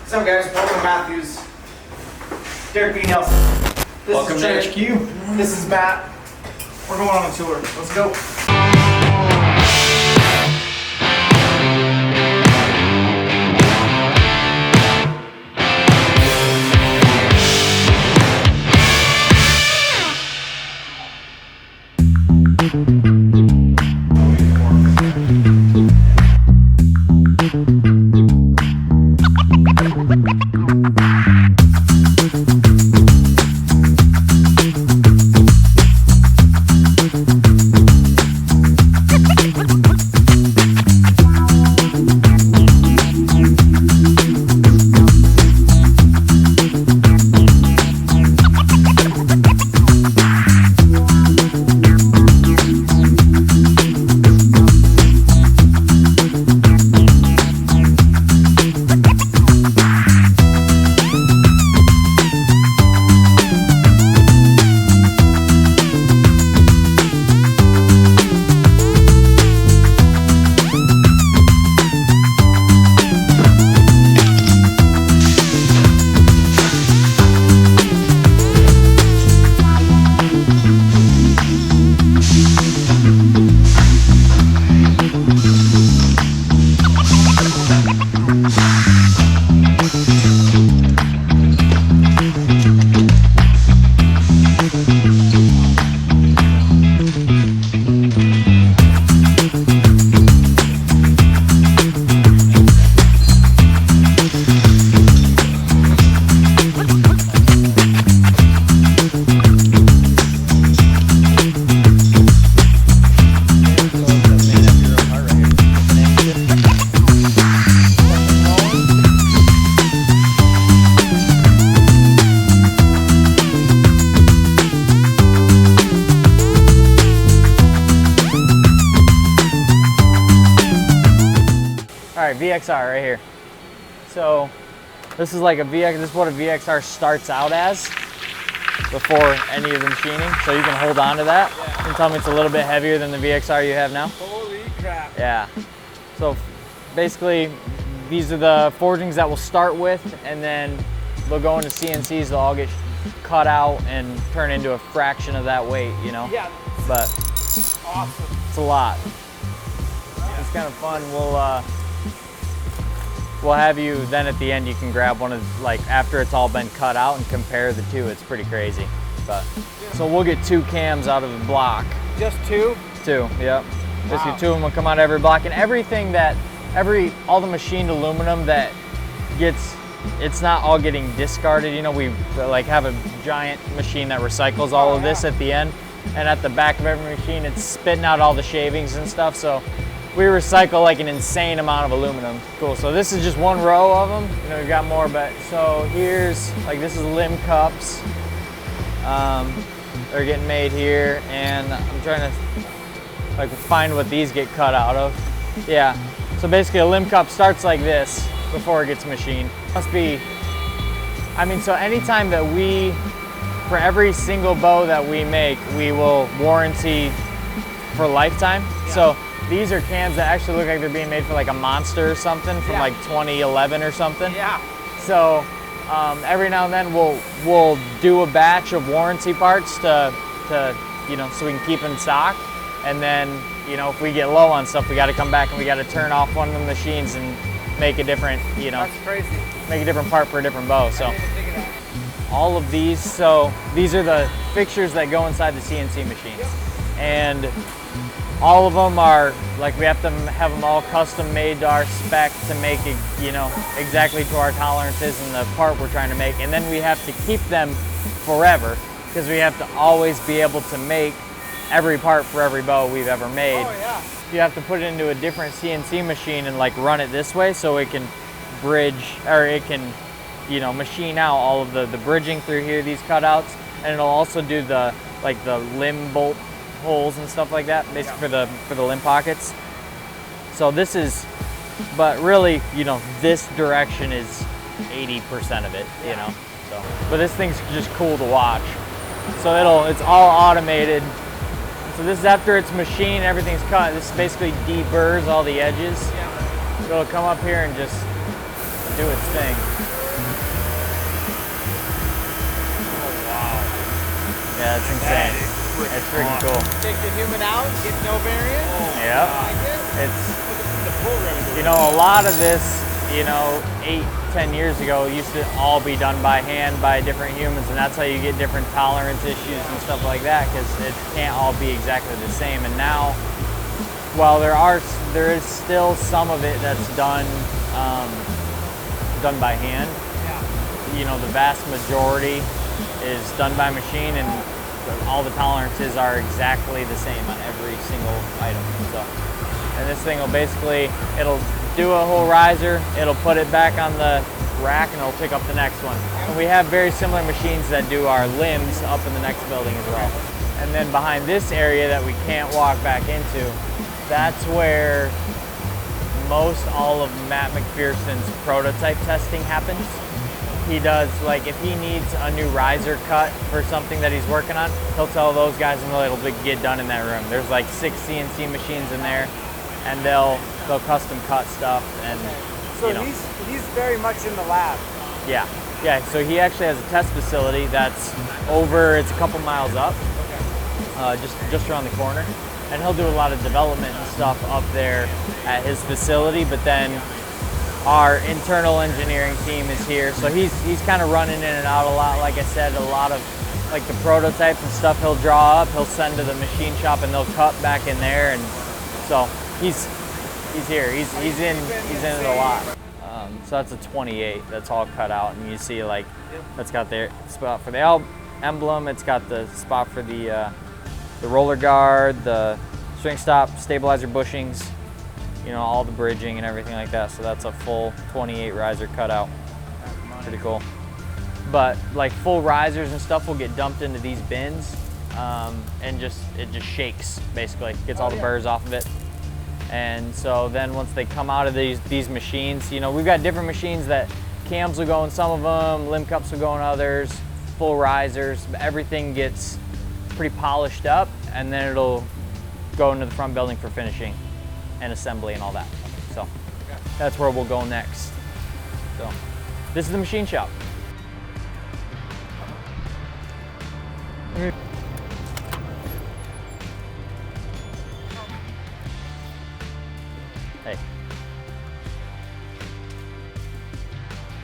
What's up, guys? Welcome to Mathews. Derek B. Nelson. Welcome to HQ. This is Matt. We're going on a tour. Let's go. All right, VXR right here. So this is like a VX. This is what a VXR starts out as before any of the machining. So you can hold on to that. Yeah. You can tell me it's a little bit heavier than the VXR you have now. Holy crap. Yeah. So basically, these are the forgings that we'll start with, and then they'll go into CNCs. They'll all get cut out and turn into a fraction of that weight, you know. Yeah. But Awesome. it's a lot. It's kind of fun. We'll have you, then at the end you can grab one of, like, after it's all been cut out and compare the two. It's pretty crazy. But so we'll get 2 cams out of the block. Just 2? 2, yep. Wow. Basically 2 of them will come out of every block, and everything that, all the machined aluminum that gets, it's not all getting discarded. You know, we like have a giant machine that recycles all of this at the end, and at the back of every machine it's spitting out all the shavings and stuff. So we recycle like an insane amount of aluminum. Cool, so this is just one row of them. You know, we've got more, but so here's, like, this is limb cups. They're getting made here, and I'm trying to, like, find what these get cut out of. Yeah, so basically a limb cup starts like this before it gets machined. Must be, I mean, so anytime that for every single bow that we make, we will warranty for lifetime. Yeah. So these are cans that actually look like they're being made for like a Monster or something from like 2011 or something. Yeah. So every now and then we'll do a batch of warranty parts to you know, so we can keep in stock. And then, you know, if we get low on stuff, we got to come back and we got to turn off one of the machines and make a different, you know, that's crazy. Make a different part for a different bow. So all of these, so these are the fixtures that go inside the CNC machines, and all of them are, like, we have to have them all custom made to our spec to make it, you know, exactly to our tolerances and the part we're trying to make. And then we have to keep them forever because we have to always be able to make every part for every bow we've ever made. Oh, yeah. You have to put it into a different CNC machine and, like, run it this way so it can bridge, or it can, you know, machine out all of the bridging through here, these cutouts, and it'll also do the, like, the limb bolt holes and stuff like that, basically for the limb pockets. So this is, but really, you know, this direction is 80% of it, you know. So, but this thing's just cool to watch. So it's all automated. So this is after it's machined, everything's cut. This basically deburrs all the edges. It'll come up here and just do its thing. Yeah, it's insane. It's freaking cool. Take the human out, get no variance. Yeah. It's, you know, a lot of this, you know, 8-10 years ago used to all be done by hand by different humans, and that's how you get different tolerance issues and stuff like that, because it can't all be exactly the same. And now, while there is still some of it that's done by hand, you know, the vast majority is done by machine, and all the tolerances are exactly the same on every single item. So, and this thing will basically, it'll do a whole riser, it'll put it back on the rack, and it'll pick up the next one. And we have very similar machines that do our limbs up in the next building as well. And then behind this area that we can't walk back into, that's where most all of Matt McPherson's prototype testing happens. He does, like, if he needs a new riser cut for something that he's working on, he'll tell those guys and it'll get done in that room. There's like 6 CNC machines in there, and they'll custom cut stuff. And So you know, he's very much in the lab. yeah. So he actually has a test facility that's over. It's a couple miles up, just around the corner, and he'll do a lot of development and stuff up there at his facility. But then our internal engineering team is here, so he's kind of running in and out a lot. Like I said, a lot of like the prototypes and stuff he'll draw up, he'll send to the machine shop, and they'll cut back in there. And so he's here. He's in it a lot. So that's a 28 that's all cut out, and you see like that's got the spot for the emblem. It's got the spot for the roller guard, the string stop, stabilizer bushings, you know, all the bridging and everything like that. So that's a full 28 riser cutout. Pretty cool. But like full risers and stuff will get dumped into these bins, and it just shakes basically, gets all the burrs off of it. And so then once they come out of these machines, you know, we've got different machines that cams will go in some of them, limb cups will go in others, full risers, everything gets pretty polished up, and then it'll go into the front building for finishing and assembly and all that. So that's where we'll go next. So this is the machine shop. Hey.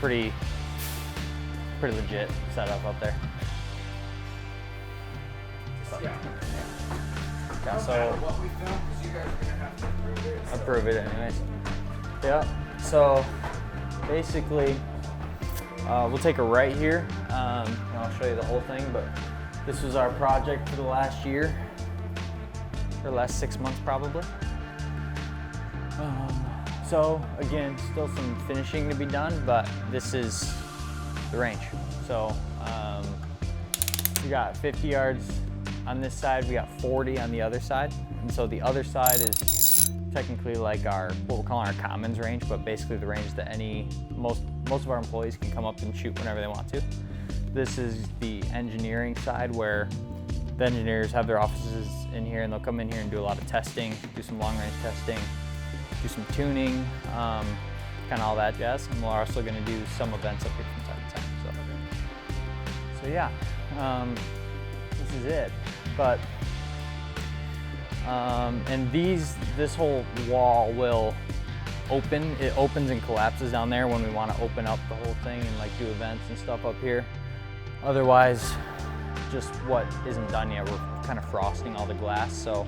Pretty legit setup up there. Yeah, so What we filmed, because you guys are gonna have to approve it. approve it anyways. Yeah, so basically we'll take a right here, and I'll show you the whole thing, but this was our project for the last year, or last 6 months probably. So again, still some finishing to be done, but this is the range. So we got 50 yards on this side, we got 40 on the other side. And so the other side is technically like our, what we're calling our commons range, but basically the range that most of our employees can come up and shoot whenever they want to. This is the engineering side, where the engineers have their offices in here, and they'll come in here and do a lot of testing, do some long range testing, do some tuning, kind of all that jazz. And we're also going to do some events up here from time to time. So yeah, this is it. But and this whole wall will open. It opens and collapses down there when we want to open up the whole thing and like do events and stuff up here. Otherwise, just what isn't done yet, we're kind of frosting all the glass, so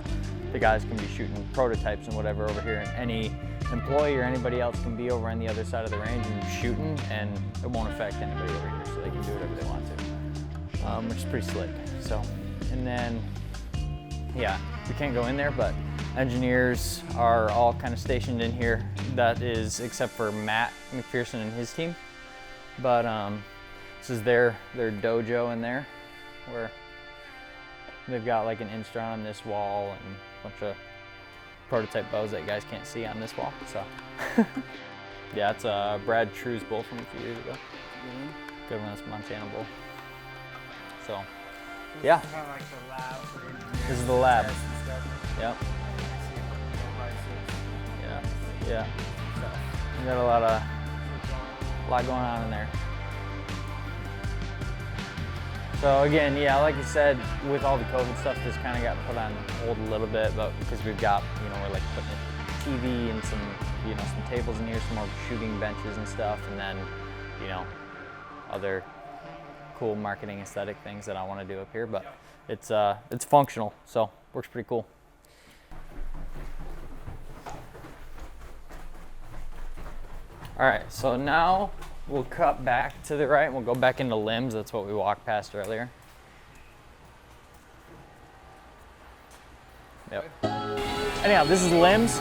the guys can be shooting prototypes and whatever over here, and any employee or anybody else can be over on the other side of the range and shooting, and it won't affect anybody over here, so they can do whatever they want to, which is pretty slick. So, and then, yeah, we can't go in there, but engineers are all kind of stationed in here. That is, except for Matt McPherson and his team. But this is their dojo in there, where they've got like an instrument on this wall and a bunch of prototype bows that you guys can't see on this wall. So yeah, it's a Brad True's bull from a few years ago. Good one, it's Montana bull. So yeah, Kind of like the lab for engineers. this is the lab. Tests and stuff. Yep. Devices. Yeah. We got a lot going on in there. So again, yeah, like you said, with all the COVID stuff, this kind of got put on hold a little bit, but because we've got, you know, we're like putting a TV and some, you know, some tables in here, some more shooting benches and stuff, and then, you know, other cool marketing aesthetic things that I want to do up here, but it's functional, so works pretty cool. All right, so now we'll cut back to the right and we'll go back into limbs. That's what we walked past earlier. Yep. Anyhow, this is limbs.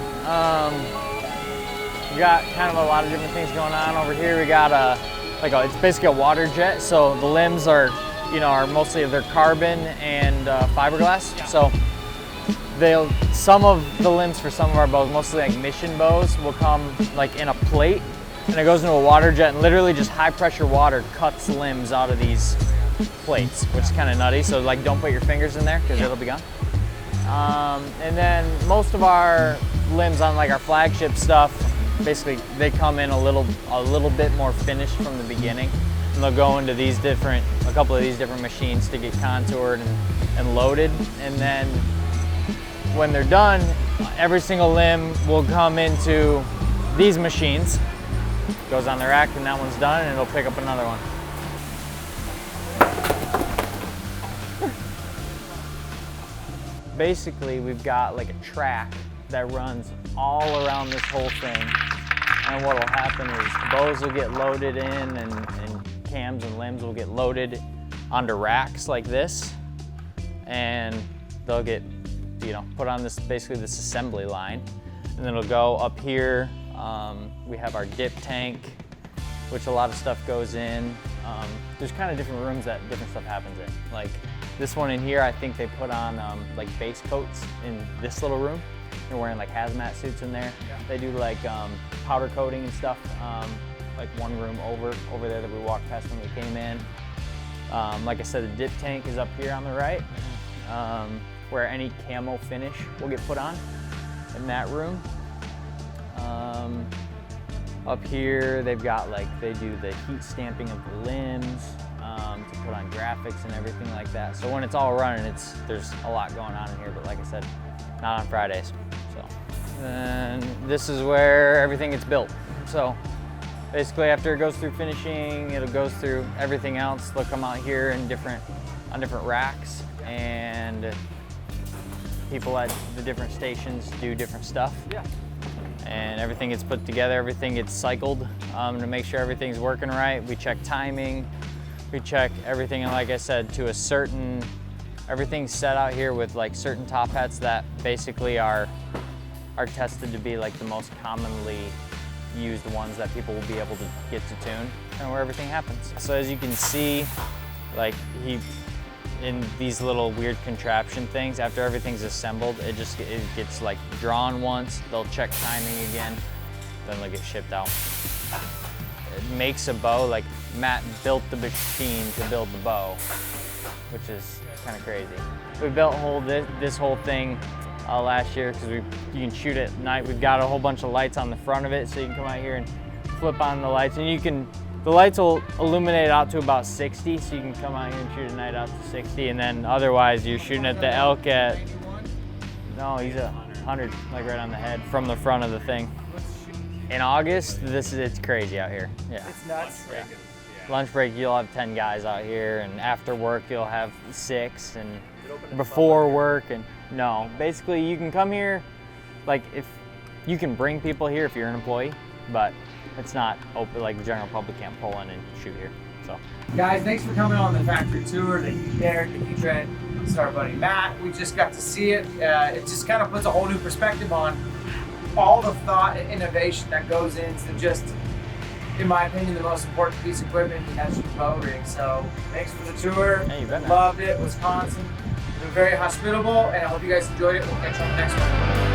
We got kind of a lot of different things going on over here. We got it's basically a water jet. So the limbs are, you know, are mostly they're carbon and fiberglass. Yeah. So some of the limbs for some of our bows, mostly like mission bows, will come like in a plate. And it goes into a water jet, and literally just high pressure water cuts limbs out of these plates, which is kind of nutty. So like, don't put your fingers in there because it'll be gone. And then most of our limbs on like our flagship stuff, basically they come in a little bit more finished from the beginning, and they'll go into these a couple of these different machines to get contoured and loaded. And then when they're done, every single limb will come into these machines. Goes on the rack, and that one's done, and it'll pick up another one. Basically, we've got like a track that runs all around this whole thing, and what'll happen is bows will get loaded in, and cams and limbs will get loaded onto racks like this, and they'll get, you know, put on this, basically this assembly line, and then it'll go up here. We have our dip tank, which a lot of stuff goes in. There's kind of different rooms that different stuff happens in. Like this one in here, I think they put on like base coats in this little room. They're wearing like hazmat suits in there. Yeah. They do like powder coating and stuff. Like one room over there that we walked past when we came in. Like I said, the dip tank is up here on the right, where any camo finish will get put on in that room. Up here, they've got they do the heat stamping of the limbs to put on graphics and everything like that. So when it's all running, there's a lot going on in here, but like I said, not on Fridays. So then this is where everything gets built. So basically after it goes through finishing, it'll go through everything else. They'll come out here on different racks, and people at the different stations do different stuff. Yeah. And everything gets put together, everything gets cycled to make sure everything's working right. We check timing, we check everything, and like I said, to a certain, everything's set out here with like certain top hats that basically are tested to be like the most commonly used ones that people will be able to get to tune, and where everything happens. So as you can see, like in these little weird contraption things, after everything's assembled, it gets like drawn once, they'll check timing again, then they'll get shipped out. It makes a bow, like Matt built the machine to build the bow, which is kind of crazy. We built this whole thing last year because you can shoot at night. We've got a whole bunch of lights on the front of it, so you can come out here and flip on the lights, and the lights will illuminate out to about 60, so you can come out here and shoot at night out to 60, and then otherwise you're shooting at the elk at, no, he's at 100, like right on the head from the front of the thing. In August, it's crazy out here. Yeah. It's nuts. Yeah. Lunch break, you'll have 10 guys out here, and after work, you'll have 6, and before work, and no. Basically, you can come here, like if you can bring people here if you're an employee, but it's not open, like the general public can't pull in and shoot here. So, guys, thanks for coming on the factory tour. Thank you, Derek. Thank you, Trent. This is our buddy Matt. We just got to see it. It just kind of puts a whole new perspective on all the thought and innovation that goes into just, in my opinion, the most important piece of equipment, and that's your bow rig. So, thanks for the tour. Hey, you bet, man. Loved it. Wisconsin. Been very hospitable, and I hope you guys enjoyed it. We'll catch you on the next one.